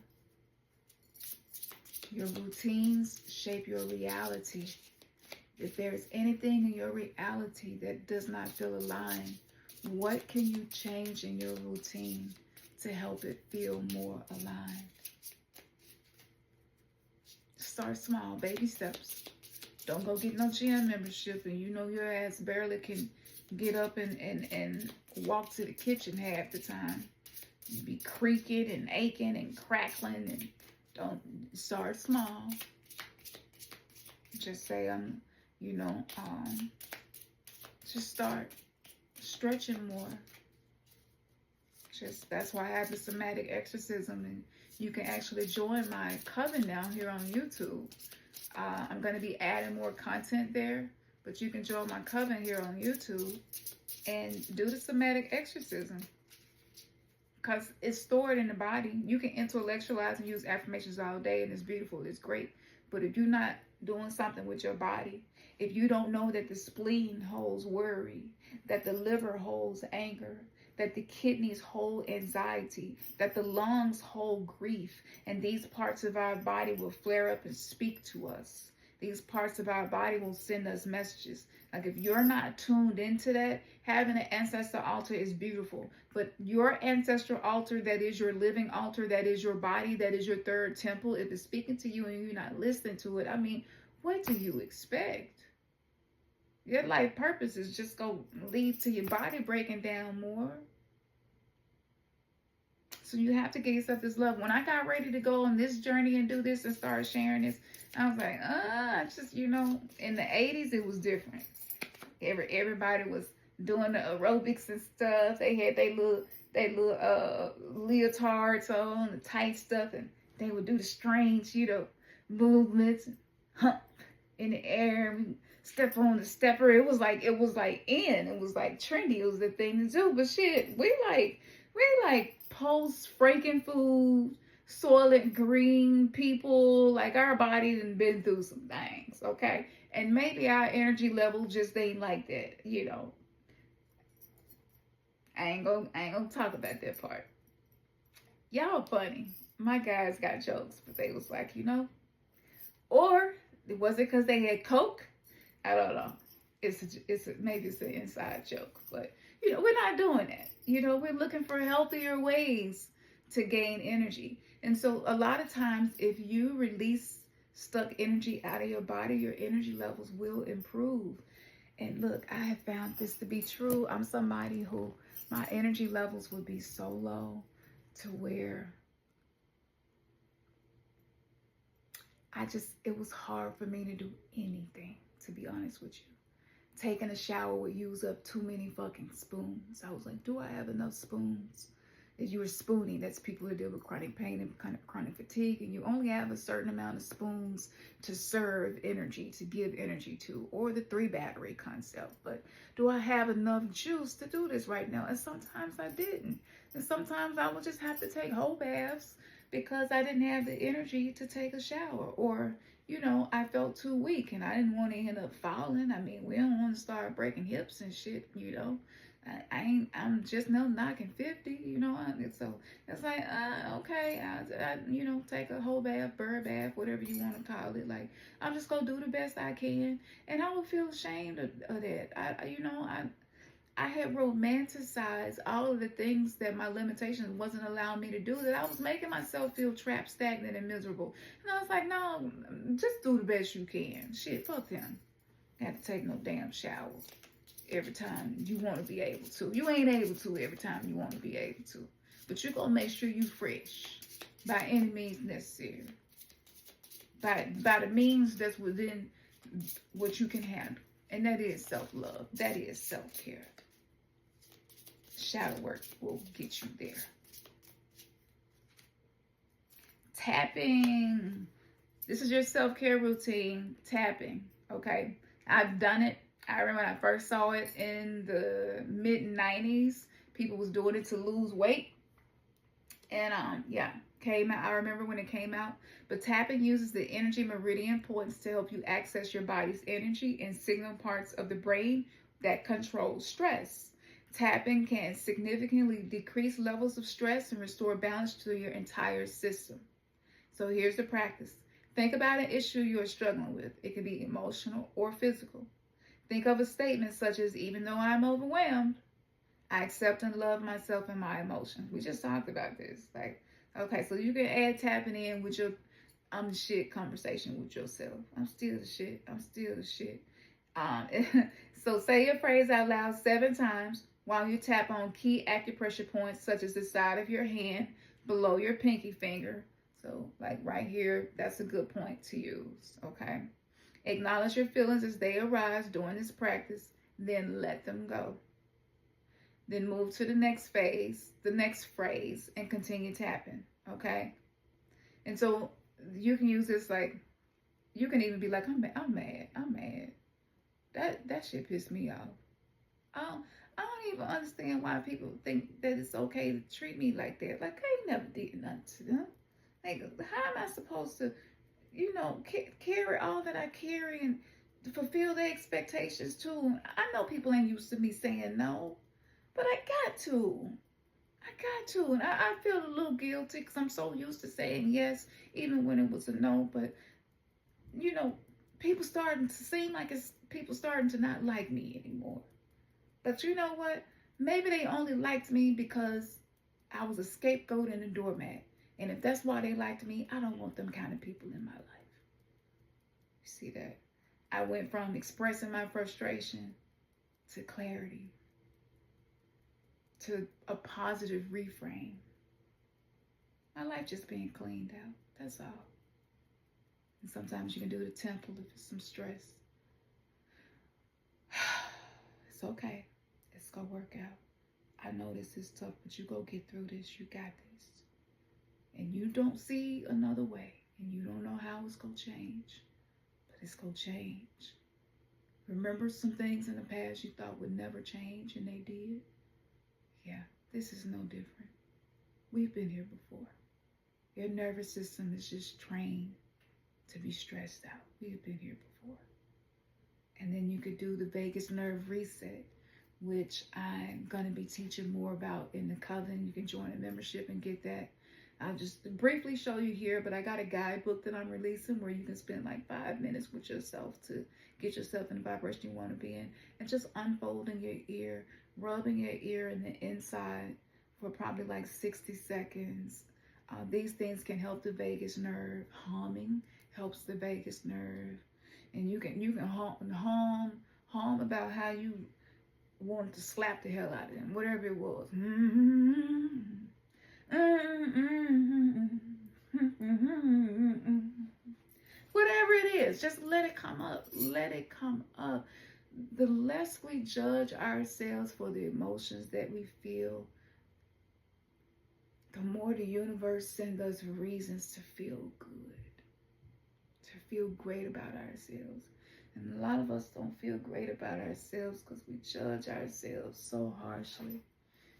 Your routines shape your reality. If there's anything in your reality that does not feel aligned, what can you change in your routine to help it feel more aligned? Start small, baby steps. Don't go get no gym membership and you know your ass barely can get up and walk to the kitchen half the time. You be creaking and aching and crackling, and don't start small. Just say just start stretching more. That's why I have the Somatic Exorcism, and you can actually join my coven down here on YouTube. I'm going to be adding more content there, but you can join my coven here on YouTube and do the Somatic Exorcism because it's stored in the body. You can intellectualize and use affirmations all day, and it's beautiful, it's great. But if you're not doing something with your body, if you don't know that the spleen holds worry, that the liver holds anger, that the kidneys hold anxiety, that the lungs hold grief, and these parts of our body will flare up and speak to us. These parts of our body will send us messages. Like if you're not tuned into that, having an ancestral altar is beautiful. But your ancestral altar, that is your living altar, that is your body, that is your third temple, if it's speaking to you and you're not listening to it, I mean, what do you expect? Your life purpose is just go lead to your body breaking down more. So you have to give yourself this love. When I got ready to go on this journey and do this and start sharing this, I was like, in the 80s, it was different. Everybody was doing the aerobics and stuff. They had their little leotards on, the tight stuff, and they would do the strange, movements and hump in the air. And step on the stepper. It was like in. It was like trendy. It was the thing to do. But shit, we like post freaking food, Soylent Green people. Like our body done been through some things, okay? And maybe our energy level just ain't like that, I ain't gonna talk about that part. Y'all funny. My guys got jokes, but they was like, or was it because they had Coke? I don't know. Maybe it's an inside joke, but we're not doing that. We're looking for healthier ways to gain energy. And so a lot of times if you release stuck energy out of your body, your energy levels will improve. And look, I have found this to be true. I'm somebody who my energy levels would be so low to where it was hard for me to do anything, to be honest with you. Taking a shower would use up too many fucking spoons. I was like, do I have enough spoons? If you were spooning, that's people who deal with chronic pain and chronic fatigue, and you only have a certain amount of spoons to serve energy, to give energy to, or the 3 battery concept. But do I have enough juice to do this right now? And sometimes I didn't. And sometimes I would just have to take whole baths because I didn't have the energy to take a shower, or I felt too weak and I didn't want to end up falling. I mean, we don't want to start breaking hips and shit, I'm just no knocking 50, you know. So it's like, okay, I you know, take a whole bath, bird bath, whatever you want to call it. Like, I'll just go do the best I can, and I would feel ashamed of that. I had romanticized all of the things that my limitations wasn't allowing me to do, that I was making myself feel trapped, stagnant, and miserable. And I was like, no, just do the best you can. Shit, fuck them. Have to take no damn shower every time you want to be able to. You ain't able to every time you want to be able to. But you're going to make sure you fresh by any means necessary. By the means that's within what you can handle. And that is self-love. That is self-care. Shadow work will get you there. Tapping. This is your self-care routine. Tapping. Okay. I've done it. I remember when I first saw it in the mid-90s. People was doing it to lose weight. And yeah, came out. I remember when it came out. But tapping uses the energy meridian points to help you access your body's energy and signal parts of the brain that control stress. Tapping can significantly decrease levels of stress and restore balance to your entire system. So here's the practice. Think about an issue you are struggling with. It could be emotional or physical. Think of a statement such as, even though I'm overwhelmed, I accept and love myself and my emotions. We just talked about this. Like, okay, so you can add tapping in with your I'm the shit conversation with yourself. I'm still the shit. I'm still the shit. So say your phrase out loud 7 times while you tap on key acupressure points such as the side of your hand, below your pinky finger. So like right here, that's a good point to use, okay? Acknowledge your feelings as they arise during this practice, then let them go. Then move to the next phase, the next phrase, and continue tapping, okay? And so you can use this like, you can even be like, I'm mad. That shit pissed me off. I don't even understand why people think that it's okay to treat me like that. Like, I ain't never did nothing to them. Like, how am I supposed to, you know, carry all that I carry and fulfill their expectations too? I know people ain't used to me saying no, but I got to. And I feel a little guilty because I'm so used to saying yes, even when it was a no. But, you know, people starting to seem like it's people starting to not like me anymore. But you know what? Maybe they only liked me because I was a scapegoat and a doormat. And if that's why they liked me, I don't want them kind of people in my life. You see that? I went from expressing my frustration to clarity, to a positive reframe. My life just being cleaned out. That's all. And sometimes you can do the temple if it's some stress. It's okay. It's gonna work out. I know this is tough, but you go get through this. You got this. And you don't see another way, and you don't know how it's gonna change, but it's gonna change. Remember some things in the past you thought would never change, and they did? Yeah, this is no different. We've been here before. Your nervous system is just trained to be stressed out. We've been here before. And then you could do the vagus nerve reset, which I'm going to be teaching more about in the COVEN. You can join a membership and get that. I'll just briefly show you here, but I got a guidebook that I'm releasing where you can spend like 5 minutes with yourself to get yourself in the vibration you want to be in, and just unfolding your ear, rubbing your ear in the inside for probably like 60 seconds. These things can help the vagus nerve. Humming helps the vagus nerve. And you can hum about how you wanted to slap the hell out of them, whatever it was. Whatever it is, just let it come up. Let it come up. The less we judge ourselves for the emotions that we feel, the more the universe sends us reasons to feel good, to feel great about ourselves. And a lot of us don't feel great about ourselves because we judge ourselves so harshly.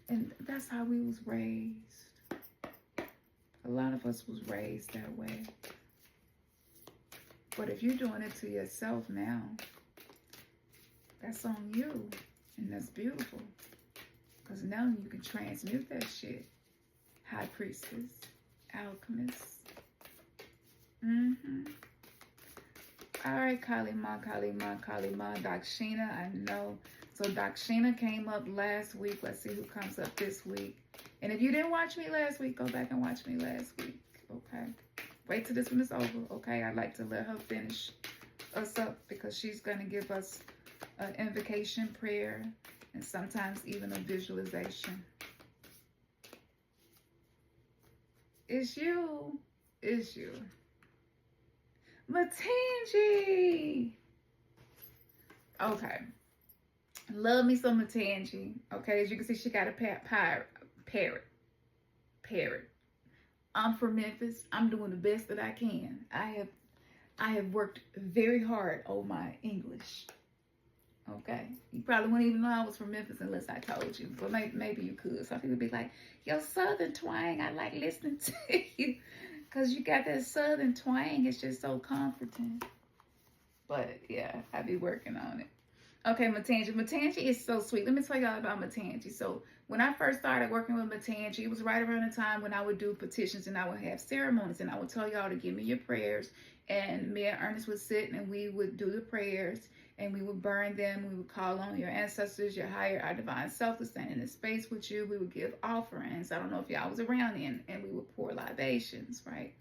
And that's how we was raised. A lot of us was raised that way. But if you're doing it to yourself now, that's on you. And that's beautiful. Because now you can transmute that shit. High priestess, alchemist. All right, Kalima, Dakshina, I know. So Dakshina came up last week. Let's see who comes up this week. And if you didn't watch me last week, go back and watch me last week. Okay. Wait till this one is over. Okay. I'd like to let her finish us up because she's going to give us an invocation prayer and sometimes even a visualization. It's you. It's you. Matangi. Okay. Love me some Matangi. Okay, as you can see, she got a parrot. I'm from Memphis. I'm doing the best that I can. I have worked very hard on my English. Okay, you probably wouldn't even know I was from Memphis unless I told you, but maybe you could. Some people be like, your southern twang, I like listening to you because you got that southern twang. It's just so comforting. But yeah, I be working on it. Okay, Matangi. Matangi is so sweet. Let me tell y'all about Matangi. So when I first started working with Matangi, it was right around the time when I would do petitions and I would have ceremonies and I would tell y'all to give me your prayers. And me and Ernest would sit and we would do the prayers and we would burn them. We would call on your ancestors, your higher, our divine self to stand in the space with you. We would give offerings. I don't know if y'all was around then, and we would pour libations, right?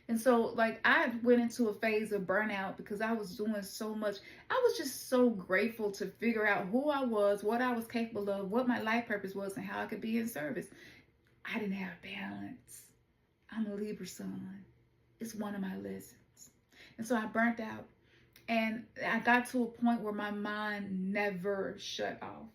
And so, like, I went into a phase of burnout because I was doing so much. I was just so grateful to figure out who I was, what I was capable of, what my life purpose was, and how I could be in service. I didn't have balance. I'm a Libra sun. It's one of my lessons. And so I burnt out. And I got to a point where my mind never shut off.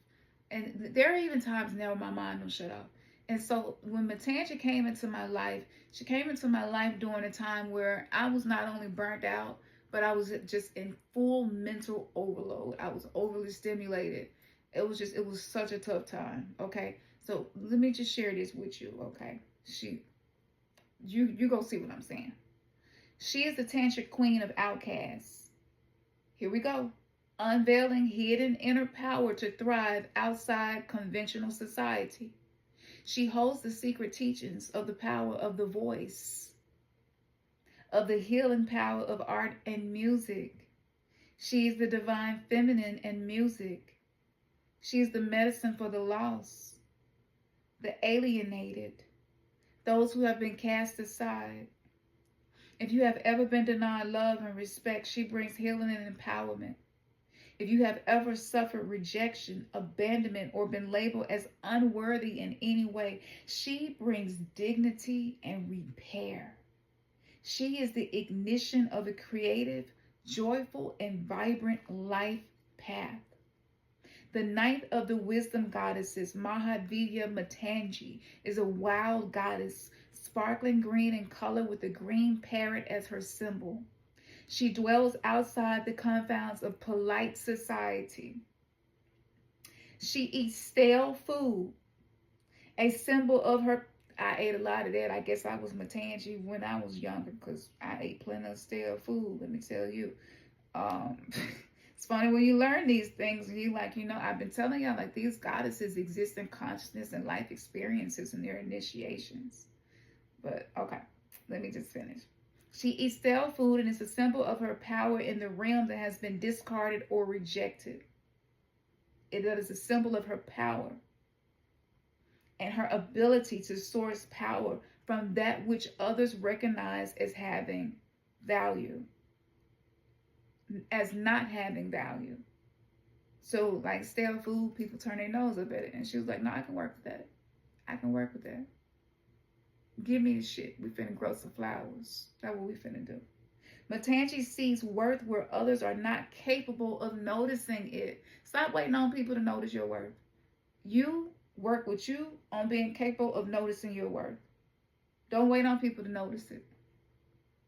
And there are even times now my mind don't shut off. And so when Matangi came into my life, she came into my life during a time where I was not only burnt out, but I was just in full mental overload. I was overly stimulated. It was such a tough time. Okay. So let me just share this with you. Okay. You go see what I'm saying. She is the tantric queen of outcasts. Here we go. Unveiling hidden inner power to thrive outside conventional society. She holds the secret teachings of the power of the voice, of the healing power of art and music. She is the divine feminine in music. She is the medicine for the lost, the alienated, those who have been cast aside. If you have ever been denied love and respect, she brings healing and empowerment. If you have ever suffered rejection, abandonment, or been labeled as unworthy in any way, she brings dignity and repair. She is the ignition of a creative, joyful, and vibrant life path. The ninth of the wisdom goddesses, Mahavira Matangi, is a wild goddess, sparkling green in color with a green parrot as her symbol. She dwells outside the confines of polite society. She eats stale food, a symbol of her. I ate a lot of that. I guess I was Matangi when I was younger because I ate plenty of stale food, let me tell you. It's funny when you learn these things and you like, I've been telling y'all, like, these goddesses exist in consciousness and life experiences and their initiations. But okay, let me just finish. She eats stale food and is a symbol of her power in the realm that has been discarded or rejected. It is a symbol of her power and her ability to source power from that which others recognize as having value, as not having value. So, like stale food, people turn their nose up at it. And she was like, no, I can work with that. I can work with that. Give me the shit. We finna grow some flowers. That's what we finna do. Matangi sees worth where others are not capable of noticing it. Stop waiting on people to notice your worth. You work with you on being capable of noticing your worth. Don't wait on people to notice it.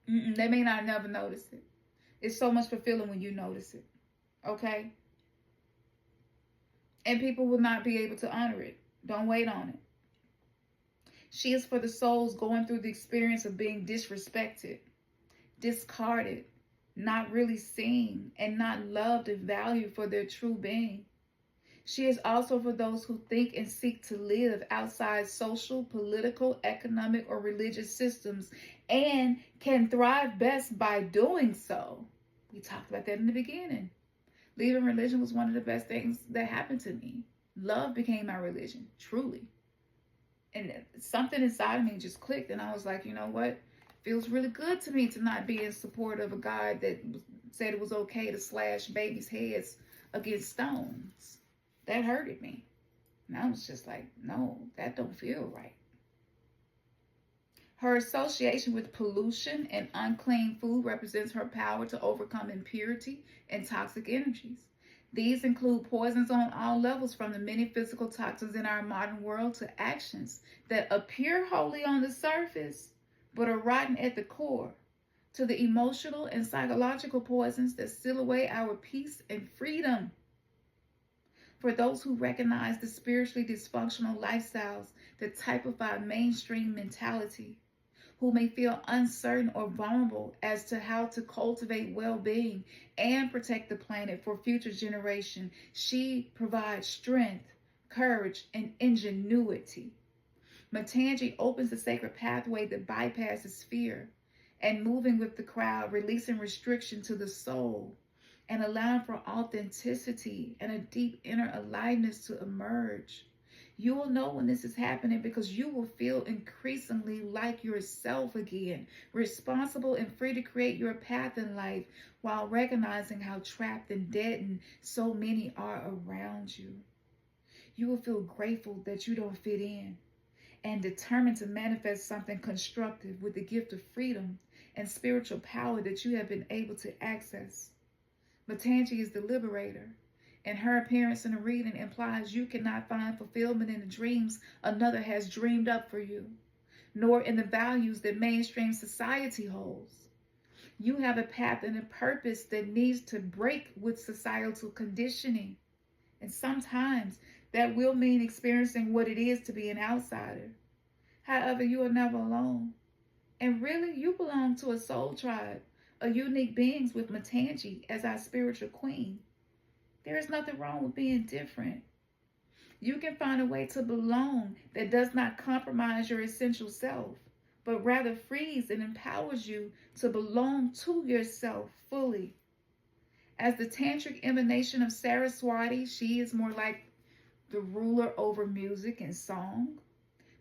They may not never notice it. It's so much fulfilling when you notice it. Okay? And people will not be able to honor it. Don't wait on it. She is for the souls going through the experience of being disrespected, discarded, not really seen, and not loved and valued for their true being. She is also for those who think and seek to live outside social, political, economic, or religious systems and can thrive best by doing so. We talked about that in the beginning. Leaving religion was one of the best things that happened to me. Love became my religion, truly. And something inside of me just clicked, and I was like, you know what? Feels really good to me to not be in support of a God that said it was okay to slash babies' heads against stones. That hurted me. And I was just like, no, that don't feel right. Her association with pollution and unclean food represents her power to overcome impurity and toxic energies. These include poisons on all levels, from the many physical toxins in our modern world to actions that appear holy on the surface but are rotten at the core, to the emotional and psychological poisons that steal away our peace and freedom. For those who recognize the spiritually dysfunctional lifestyles that typify mainstream mentality, who may feel uncertain or vulnerable as to how to cultivate well-being and protect the planet for future generations, she provides strength, courage, and ingenuity. Matangi opens a sacred pathway that bypasses fear and moving with the crowd, releasing restriction to the soul and allowing for authenticity and a deep inner aliveness to emerge. You will know when this is happening because you will feel increasingly like yourself again, responsible and free to create your path in life while recognizing how trapped and deadened so many are around you. You will feel grateful that you don't fit in and determined to manifest something constructive with the gift of freedom and spiritual power that you have been able to access. Matangi is the liberator, and her appearance in the reading implies you cannot find fulfillment in the dreams another has dreamed up for you, nor in the values that mainstream society holds. You have a path and a purpose that needs to break with societal conditioning, and sometimes that will mean experiencing what it is to be an outsider. However, you are never alone, and really you belong to a soul tribe, a unique beings with Matangi as our spiritual queen. There is nothing wrong with being different. You can find a way to belong that does not compromise your essential self, but rather frees and empowers you to belong to yourself fully. As the tantric emanation of Saraswati, she is more like the ruler over music and song.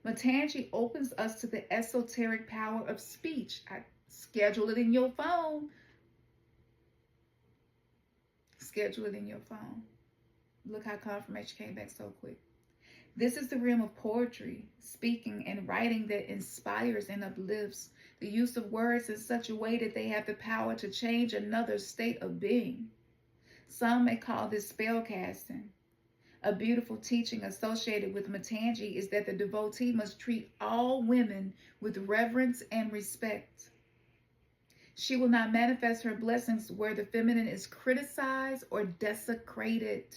Matangi opens us to the esoteric power of speech. I schedule it in your phone. Schedule it in your phone. Look how confirmation came back so quick. This is the realm of poetry, speaking, and writing that inspires and uplifts. The use of words in such a way that they have the power to change another's state of being. Some may call this spell casting. A beautiful teaching associated with Matangi is that the devotee must treat all women with reverence and respect. She will not manifest her blessings where the feminine is criticized or desecrated.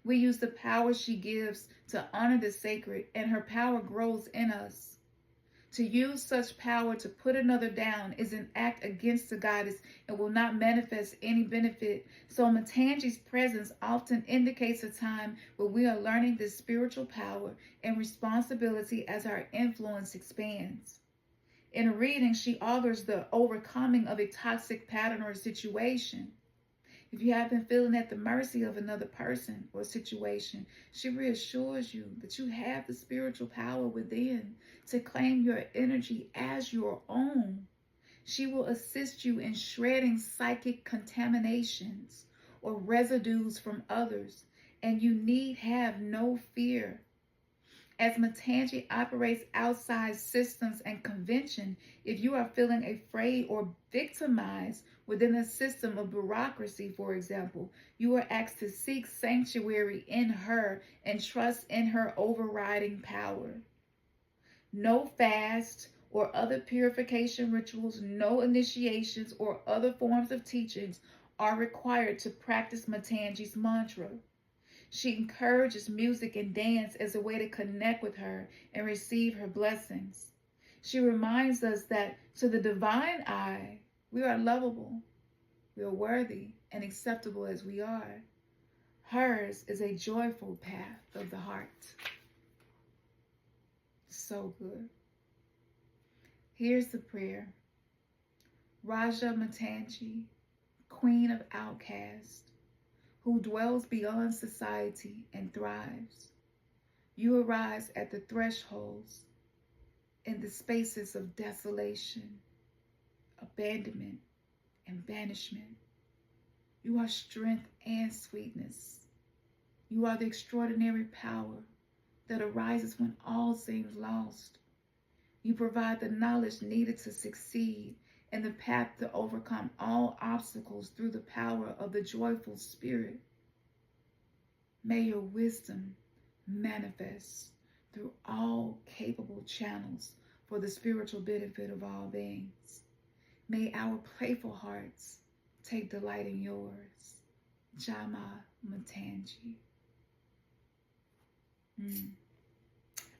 We use the power she gives to honor the sacred, and her power grows in us. To use such power to put another down is an act against the goddess and will not manifest any benefit. So Matangi's presence often indicates a time where we are learning this spiritual power and responsibility as our influence expands. In a reading, she augurs the overcoming of a toxic pattern or situation. If you have been feeling at the mercy of another person or situation, she reassures you that you have the spiritual power within to claim your energy as your own. She will assist you in shredding psychic contaminations or residues from others, and you need have no fear. As Matangi operates outside systems and convention, if you are feeling afraid or victimized within a system of bureaucracy, for example, you are asked to seek sanctuary in her and trust in her overriding power. No fast or other purification rituals, no initiations or other forms of teachings are required to practice Matangi's mantra. She encourages music and dance as a way to connect with her and receive her blessings. She reminds us that to the divine eye, we are lovable, we are worthy and acceptable as we are. Hers is a joyful path of the heart. So good. Here's the prayer. Raja Matangi, Queen of Outcasts, who dwells beyond society and thrives. You arise at the thresholds, in the spaces of desolation, abandonment, and banishment. You are strength and sweetness. You are the extraordinary power that arises when all seems lost. You provide the knowledge needed to succeed and the path to overcome all obstacles through the power of the joyful spirit. May your wisdom manifest through all capable channels for the spiritual benefit of all beings. May our playful hearts take delight in yours. Jama Matangi.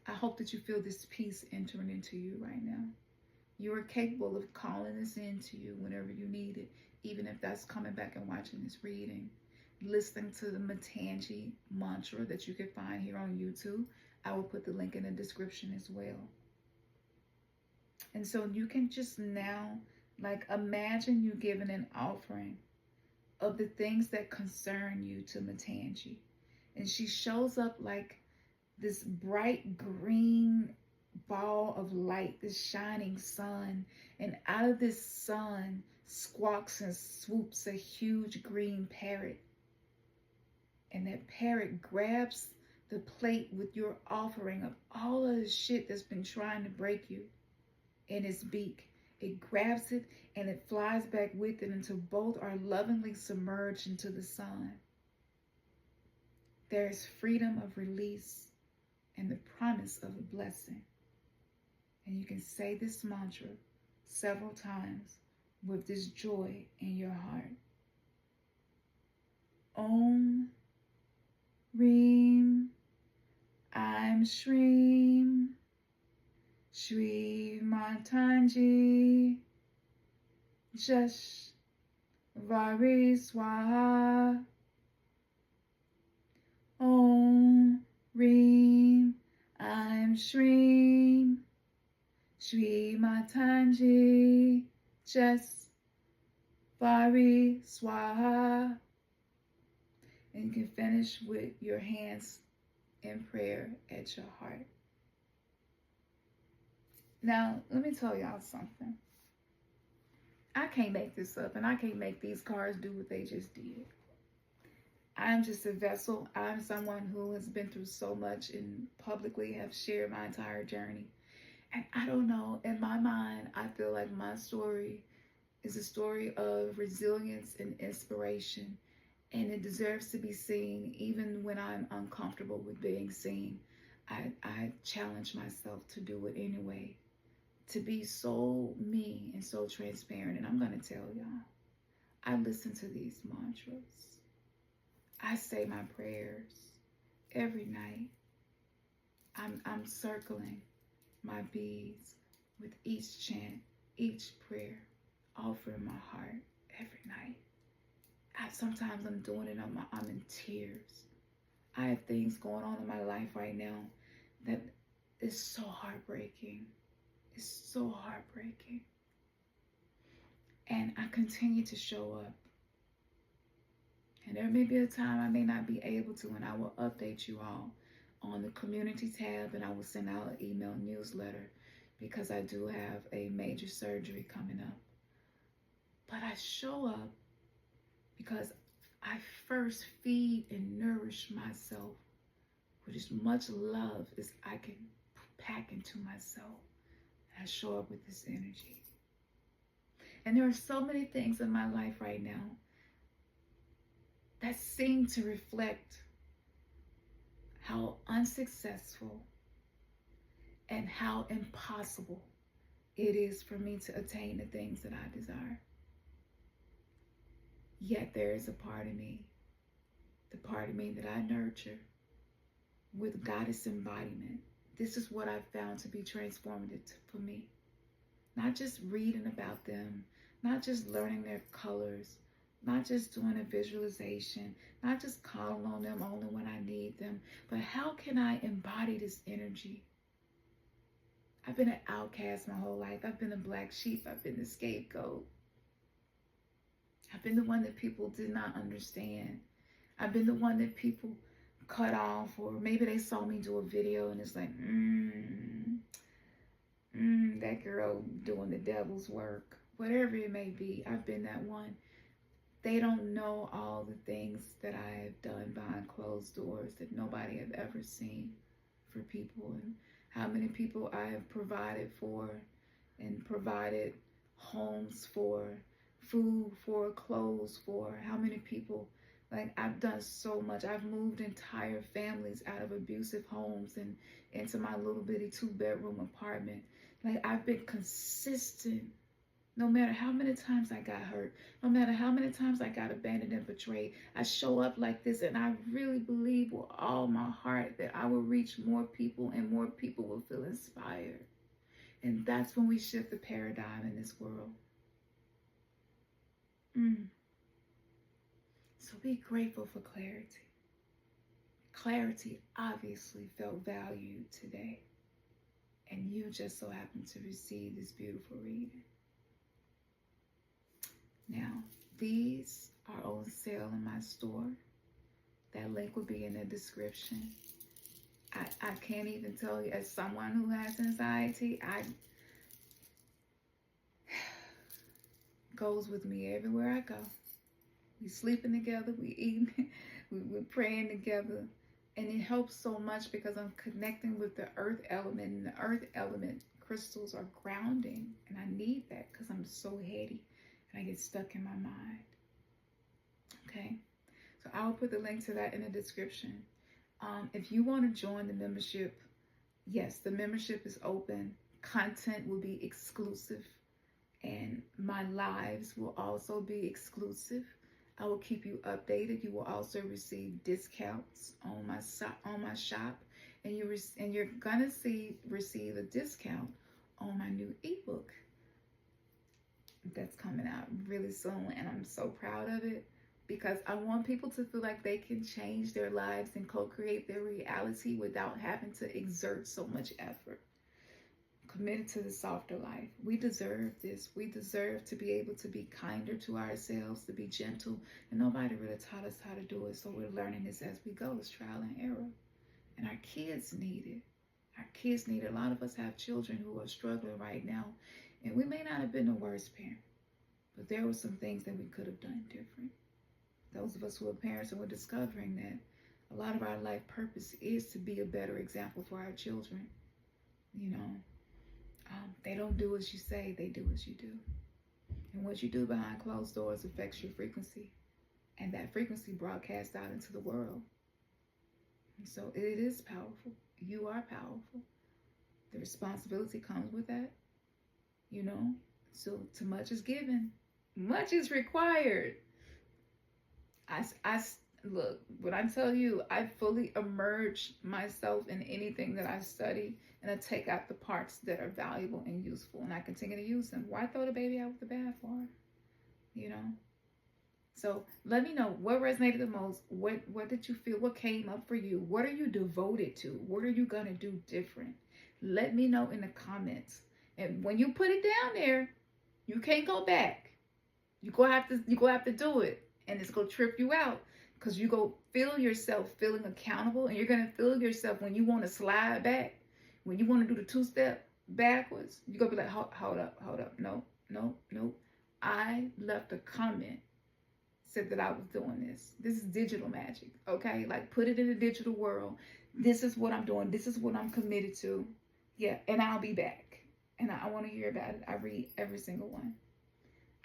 I hope that you feel this peace entering into you right now. You are capable of calling this into you whenever you need it, even if that's coming back and watching this reading, listening to the Matangi mantra that you can find here on YouTube. I will put the link in the description as well. And so you can just now, like, imagine you giving an offering of the things that concern you to Matangi. And she shows up like this bright green ball of light, this shining sun. And out of this sun squawks and swoops a huge green parrot. And that parrot grabs the plate with your offering of all of the shit that's been trying to break you in its beak. It grabs it and it flies back with it until both are lovingly submerged into the sun. There is freedom of release and the promise of a blessing. And you can say this mantra several times with this joy in your heart. Om Reem I'm Shreem Shri Matangi Jash Vari Swaha. Om Reem I'm Shreem Shri Matangi Jash Vari Swaha. And you can finish with your hands in prayer at your heart. Now, let me tell y'all something. I can't make this up, and I can't make these cards do what they just did. I'm just a vessel. I'm someone who has been through so much and publicly have shared my entire journey. And I don't know, in my mind, I feel like my story is a story of resilience and inspiration. And it deserves to be seen even when I'm uncomfortable with being seen. I challenge myself to do it anyway. To be so me and so transparent. And I'm going to tell y'all, I listen to these mantras. I say my prayers every night. I'm circling my beads with each chant, each prayer, offering my heart every night. Sometimes I'm doing it, I'm in tears. I have things going on in my life right now that is so heartbreaking. It's so heartbreaking. And I continue to show up. And there may be a time I may not be able to, and I will update you all on the community tab, and I will send out an email newsletter because I do have a major surgery coming up. But I show up because I first feed and nourish myself with as much love as I can pack into myself. I show up with this energy. And there are so many things in my life right now that seem to reflect how unsuccessful and how impossible it is for me to attain the things that I desire. Yet there is a part of me, the part of me that I nurture with goddess embodiment. This is what I've found to be transformative for me. Not just reading about them, not just learning their colors, Not just doing a visualization, not just calling on them only when I need them, but how can I embody this energy? I've been an outcast my whole life. I've been a black sheep. I've been the scapegoat. I've been the one that people did not understand. I've been the one that people cut off, or maybe they saw me do a video and it's like, that girl doing the devil's work. Whatever it may be, I've been that one. They don't know all the things that I have done behind closed doors that nobody have ever seen for people, and how many people I have provided for and provided homes for, food for, clothes for, how many people. Like, I've done so much. I've moved entire families out of abusive homes and into my little bitty 2-bedroom apartment. Like, I've been consistent. No matter how many times I got hurt, no matter how many times I got abandoned and betrayed, I show up like this, and I really believe with all my heart that I will reach more people and more people will feel inspired. And that's when we shift the paradigm in this world. So be grateful for clarity. Clarity obviously felt valued today, and you just so happen to receive this beautiful reading. Now, these are on sale in my store. That link will be in the description. I can't even tell you, as someone who has anxiety, goes with me everywhere I go. We sleeping together, we eating, we're praying together. And it helps so much because I'm connecting with the earth element, and the earth element crystals are grounding. And I need that because I'm so heady and I get stuck in my mind. Okay, so I'll put the link to that in the description. If you want to join the membership, yes, the membership is open. Content will be exclusive, and my lives will also be exclusive. I will keep you updated. You will also receive discounts on my shop, and you're gonna receive a discount on my new ebook that's coming out really soon, and I'm so proud of it because I want people to feel like they can change their lives and co-create their reality without having to exert so much effort. Committed to the softer life. We deserve this. We deserve to be able to be kinder to ourselves, to be gentle, and nobody really taught us how to do it, so we're learning this as we go. It's trial and error, and our kids need it. Our kids need it. A lot of us have children who are struggling right now, and we may not have been the worst parent, but there were some things that we could have done different. Those of us who are parents, and we're discovering that a lot of our life purpose is to be a better example for our children. You know, they don't do as you say, they do as you do. And what you do behind closed doors affects your frequency, and that frequency broadcasts out into the world. And so it is powerful. You are powerful. The responsibility comes with that, you know. So too much is given, much is required. I look, when I tell you, I fully immerse myself in anything that I study, and I take out the parts that are valuable and useful, and I continue to use them. Why throw the baby out with the bathwater? You know? So let me know what resonated the most. What did you feel? What came up for you? What are you devoted to? What are you going to do different? Let me know in the comments. And when you put it down there, you can't go back. You go have to do it, and it's going to trip you out. Because you go feel yourself feeling accountable, and you're going to feel yourself when you want to slide back, when you want to do the 2-step backwards, you're going to be like, hold up. No. I left a comment, said that I was doing this. This is digital magic, okay? Like, put it in the digital world. This is what I'm doing. This is what I'm committed to. Yeah, and I'll be back. And I want to hear about it. I read every single one.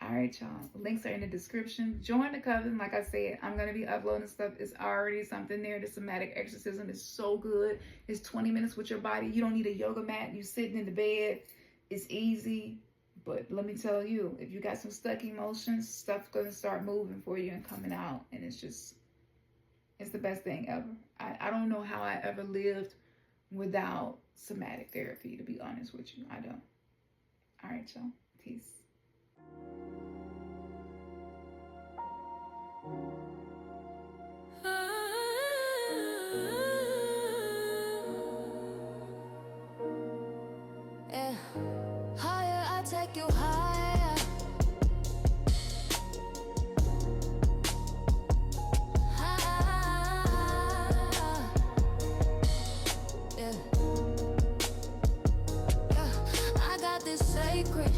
All right, y'all. Links are in the description. Join the coven. Like I said, I'm going to be uploading stuff. It's already something there. The Somatic Exorcism is so good. It's 20 minutes with your body. You don't need a yoga mat. You sitting in the bed. It's easy. But let me tell you, if you got some stuck emotions, stuff's going to start moving for you and coming out. And it's the best thing ever. I don't know how I ever lived without somatic therapy, to be honest with you. I don't. All right, y'all. Peace. Yeah. Higher, I take you higher. Higher. Yeah. Yeah. I got this sacred